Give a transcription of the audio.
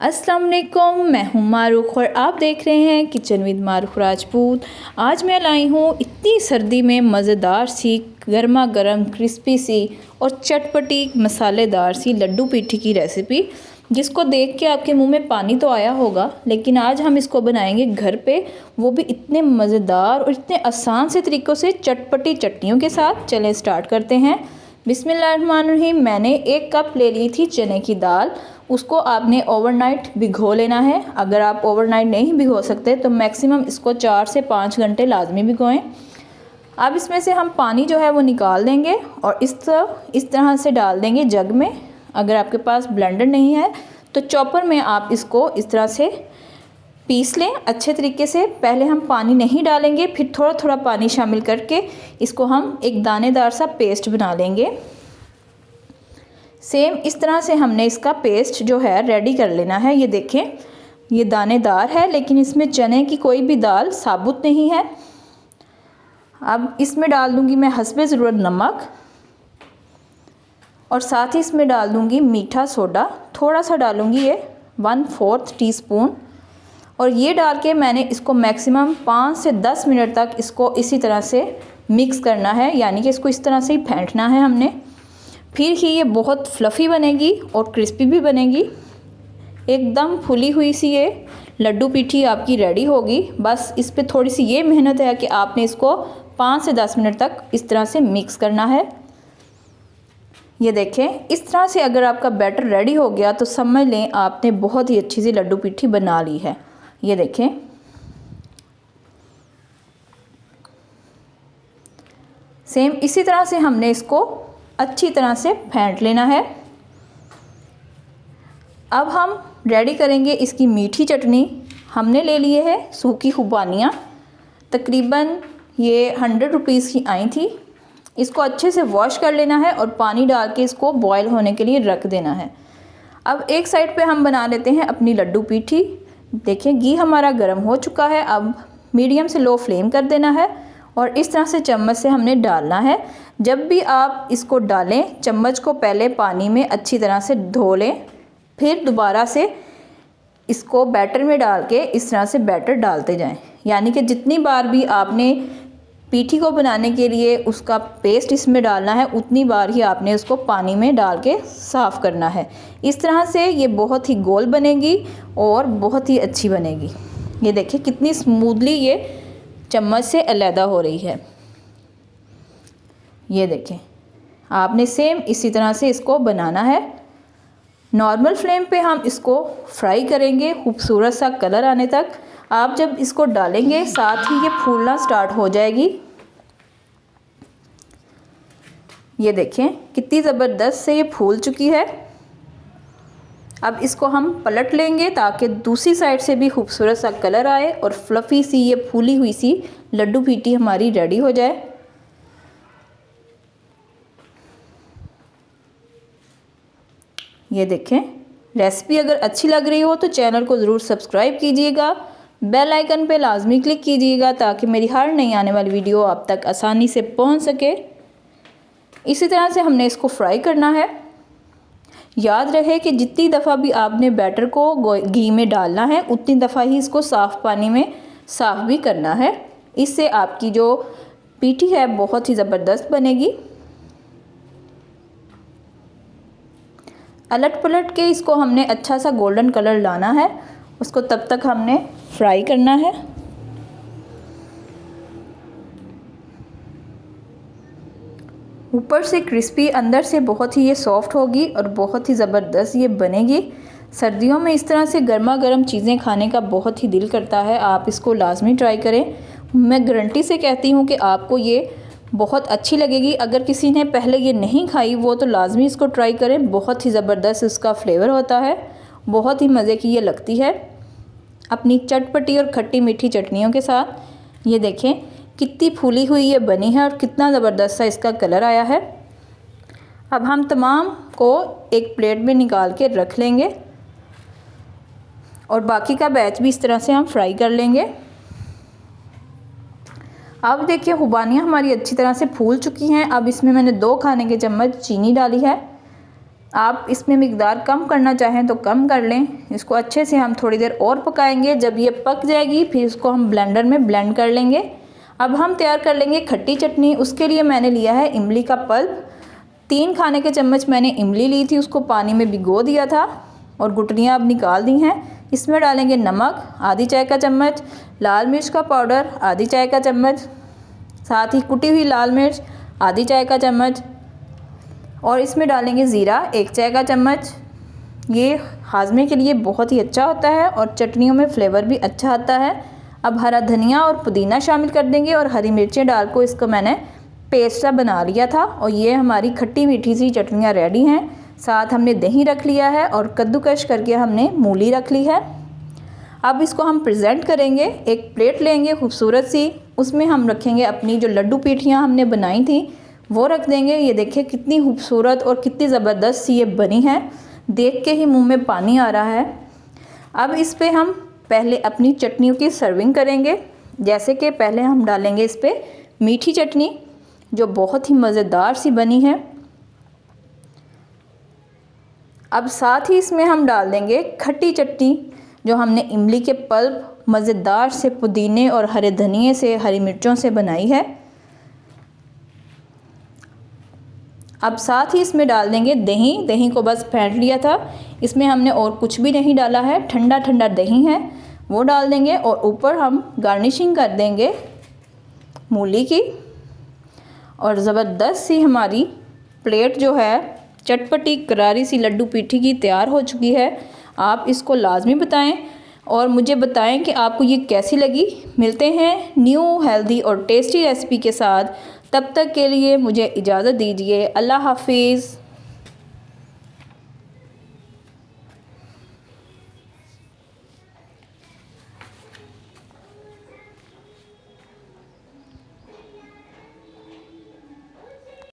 अस्सलाम वालेकुम, मैं हूँ मारूख और आप देख रहे हैं किचन विद मारूख राजपूत। आज मैं लाई हूँ इतनी सर्दी में मज़ेदार सी गर्मा गर्म क्रिस्पी सी और चटपटी मसालेदार सी लड्डू पीठी की रेसिपी, जिसको देख के आपके मुंह में पानी तो आया होगा। लेकिन आज हम इसको बनाएंगे घर पे, वो भी इतने मज़ेदार और इतने आसान से तरीक़ों से चटपटी चटनियों के साथ। चलें स्टार्ट करते हैं। बिस्मिल्लाहिर्रहमानिर्रहीम। मैंने 1 कप ले ली थी चने की दाल। उसको आपने ओवरनाइट भिगो लेना है। अगर आप ओवरनाइट नहीं भिगो सकते तो मैक्सिमम इसको 4 से 5 घंटे लाजमी भिगोएं। अब इसमें से हम पानी जो है वो निकाल देंगे और इस तरह से डाल देंगे जग में। अगर आपके पास ब्लेंडर नहीं है तो चॉपर में आप इसको इस तरह से पीस लें अच्छे तरीके से। पहले हम पानी नहीं डालेंगे, फिर थोड़ा थोड़ा पानी शामिल करके इसको हम एक दानेदार सा पेस्ट बना लेंगे। सेम इस तरह से हमने इसका पेस्ट जो है रेडी कर लेना है। ये देखें, ये दानेदार है लेकिन इसमें चने की कोई भी दाल साबुत नहीं है। अब इसमें डाल दूंगी मैं हस्बे ज़रूरत नमक और साथ ही इसमें डाल दूंगी मीठा सोडा। थोड़ा सा डालूंगी, ये 1/4 टीस्पून। और ये डाल के मैंने इसको मैक्सिमम 5 से 10 मिनट तक इसको इसी तरह से मिक्स करना है, यानी कि इसको इस तरह से ही फेंटना है हमने। फिर ही ये बहुत फ्लफ़ी बनेगी और क्रिस्पी भी बनेगी। एकदम फुली हुई सी ये लड्डू पीठी आपकी रेडी होगी। बस इस पे थोड़ी सी ये मेहनत है कि आपने इसको 5 से 10 मिनट तक इस तरह से मिक्स करना है। ये देखें, इस तरह से अगर आपका बैटर रेडी हो गया तो समझ लें आपने बहुत ही अच्छी सी लड्डू पीठी बना ली है। ये देखें, सेम इसी तरह से हमने इसको अच्छी तरह से फेंट लेना है। अब हम रेडी करेंगे इसकी मीठी चटनी। हमने ले लिए है सूखी खुबानियाँ, तकरीबन ये 100 रुपीज़ की आई थी। इसको अच्छे से वॉश कर लेना है और पानी डाल के इसको बॉयल होने के लिए रख देना है। अब एक साइड पे हम बना लेते हैं अपनी लड्डू पीठी। देखें, घी हमारा गर्म हो चुका है। अब मीडियम से लो फ्लेम कर देना है और इस तरह से चम्मच से हमने डालना है। जब भी आप इसको डालें, चम्मच को पहले पानी में अच्छी तरह से धो लें, फिर दोबारा से इसको बैटर में डाल के इस तरह से बैटर डालते जाएं। यानी कि जितनी बार भी आपने पीठी को बनाने के लिए उसका पेस्ट इसमें डालना है, उतनी बार ही आपने उसको पानी में डाल के साफ़ करना है। इस तरह से ये बहुत ही गोल बनेगी और बहुत ही अच्छी बनेगी। ये देखिए कितनी स्मूथली ये चम्मच से अलहदा हो रही है। ये देखें, आपने सेम इसी तरह से इसको बनाना है। नॉर्मल फ्लेम पे हम इसको फ्राई करेंगे खूबसूरत सा कलर आने तक। आप जब इसको डालेंगे साथ ही ये फूलना स्टार्ट हो जाएगी। ये देखें कितनी ज़बरदस्त से ये फूल चुकी है। अब इसको हम पलट लेंगे ताकि दूसरी साइड से भी खूबसूरत सा कलर आए और फ्लफ़ी सी ये फूली हुई सी लड्डू पीठी हमारी रेडी हो जाए। ये देखें, रेसिपी अगर अच्छी लग रही हो तो चैनल को ज़रूर सब्सक्राइब कीजिएगा, बेल आइकन पे लाजमी क्लिक कीजिएगा ताकि मेरी हर नई आने वाली वीडियो आप तक आसानी से पहुंच सके। इसी तरह से हमने इसको फ्राई करना है। याद रहे कि जितनी दफ़ा भी आपने बैटर को घी में डालना है, उतनी दफ़ा ही इसको साफ़ पानी में साफ़ भी करना है। इससे आपकी जो पीठी है बहुत ही ज़बरदस्त बनेगी। अलट पलट के इसको हमने अच्छा सा गोल्डन कलर लाना है, उसको तब तक हमने फ्राई करना है। ऊपर से क्रिस्पी, अंदर से बहुत ही ये सॉफ्ट होगी और बहुत ही ज़बरदस्त ये बनेगी। सर्दियों में इस तरह से गर्मा गर्म चीज़ें खाने का बहुत ही दिल करता है। आप इसको लाजमी ट्राई करें। मैं गारंटी से कहती हूँ कि आपको ये बहुत अच्छी लगेगी। अगर किसी ने पहले ये नहीं खाई वो तो लाजमी इसको ट्राई करें। बहुत ही ज़बरदस्त इसका फ्लेवर होता है, बहुत ही मज़े की ये लगती है अपनी चटपटी और खट्टी मीठी चटनियों के साथ। ये देखें कितनी फूली हुई ये बनी है और कितना ज़बरदस्त सा इसका कलर आया है। अब हम तमाम को एक प्लेट में निकाल के रख लेंगे और बाकी का बैच भी इस तरह से हम फ्राई कर लेंगे। अब देखिए खुबानियाँ हमारी अच्छी तरह से फूल चुकी हैं। अब इसमें मैंने 2 खाने के चम्मच चीनी डाली है। आप इसमें मिकदार कम करना चाहें तो कम कर लें। इसको अच्छे से हम थोड़ी देर और पकाएंगे। जब ये पक जाएगी फिर इसको हम ब्लेंडर में ब्लेंड कर लेंगे। अब हम तैयार कर लेंगे खट्टी चटनी। उसके लिए मैंने लिया है इमली का पल्प। 3 खाने के चम्मच मैंने इमली ली थी, उसको पानी में भिगो दिया था और गुठलियाँ अब निकाल दी हैं। इसमें डालेंगे नमक आधी चाय का चम्मच, लाल मिर्च का पाउडर आधी चाय का चम्मच, साथ ही कुटी हुई लाल मिर्च आधी चाय का चम्मच, और इसमें डालेंगे ज़ीरा 1 चाय का चम्मच। ये हाजमे के लिए बहुत ही अच्छा होता है और चटनियों में फ्लेवर भी अच्छा आता है। अब हरा धनिया और पुदीना शामिल कर देंगे और हरी मिर्चें डाल को इसको मैंने पेस्ट सा बना लिया था और ये हमारी खट्टी मीठी सी चटनियाँ रेडी हैं। साथ हमने दही रख लिया है और कद्दूकश करके हमने मूली रख ली है। अब इसको हम प्रेजेंट करेंगे। एक प्लेट लेंगे खूबसूरत सी, उसमें हम रखेंगे अपनी जो लड्डू पीठियाँ हमने बनाई थी वो रख देंगे। ये देखिए कितनी खूबसूरत और कितनी ज़बरदस्त सी ये बनी है, देख के ही मुंह में पानी आ रहा है। अब इस पे हम पहले अपनी चटनियों की सर्विंग करेंगे। जैसे कि पहले हम डालेंगे इस पे मीठी चटनी जो बहुत ही मज़ेदार सी बनी है। अब साथ ही इसमें हम डाल देंगे खट्टी चटनी जो हमने इमली के पल्प मज़ेदार से पुदीने और हरे धनिए से हरी मिर्चों से बनाई है। अब साथ ही इसमें डाल देंगे दही। दही को बस फेंट लिया था, इसमें हमने और कुछ भी नहीं डाला है, ठंडा ठंडा दही है वो डाल देंगे और ऊपर हम गार्निशिंग कर देंगे मूली की। और ज़बरदस्त सी हमारी प्लेट जो है चटपटी करारी सी लड्डू पीठी की तैयार हो चुकी है। आप इसको लाजमी बताएं और मुझे बताएं कि आपको ये कैसी लगी। मिलते हैं न्यू हेल्दी और टेस्टी रेसिपी के साथ, तब तक के लिए मुझे इजाज़त दीजिए। अल्लाह हाफिज़।